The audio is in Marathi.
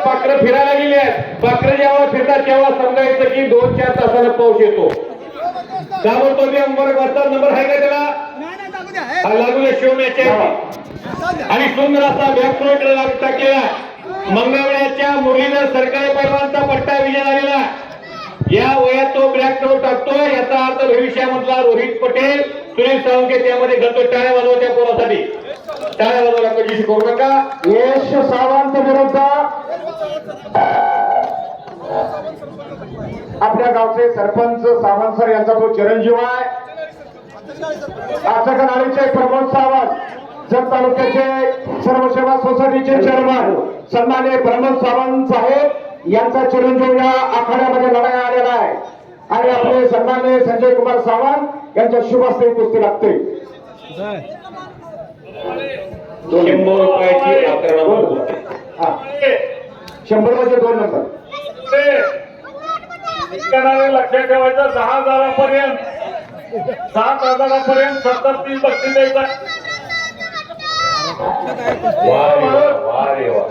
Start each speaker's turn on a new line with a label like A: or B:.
A: पाखरं फिरायला गेली आहेत. पाखरं जेव्हा फिरतात तेव्हा समजायचं की 2-4 तासाला पाऊस येतो. त्यामुळे तो नंबर आहे का त्याला लागू द्या शिवण्याच्या आणि सुंदर असा बॅक फ्लोट टाकलेला मंगळवेळ्याच्या मुरलीधर सरकारी पैलवानचा पट्टा विजय झालेला. या वयात तो ब्लॅक थ्रो टाकतो. याचा अर्थ भविष्यामधला रोहित पटेल सुनील सावंत त्यामध्ये घडतो. टाळ्या वाजवा त्या पोरासाठी, टाळ्या वाजवा. कधीशी करू नका.
B: यश सावंत विरुद्ध आपल्या गावचे सरपंच सावंत सर यांचा तो चिरंजीव आहे. आचकनाळीचे प्रमोद सावंत, जत तालुक्याचे सर्वसेवा सोसायटीचे चेअरमन सन्माननीय प्रमोद सावंत साहेब यांचा चिरंजीव या आखाड्यामध्ये लढाया आलेला आहे आणि आपले सन्माननीय संजय कुमार सावंत यांच्या शुभ हस्ते कुस्ती लागते.
A: 100 रुपयाची
B: 100 मध्ये 2 नंबर.
C: लक्षात ठेवायचं 10,000पर्यंत 7,000पर्यंत 70-30 बक्षीस द्यायचं.
A: वा रे वा.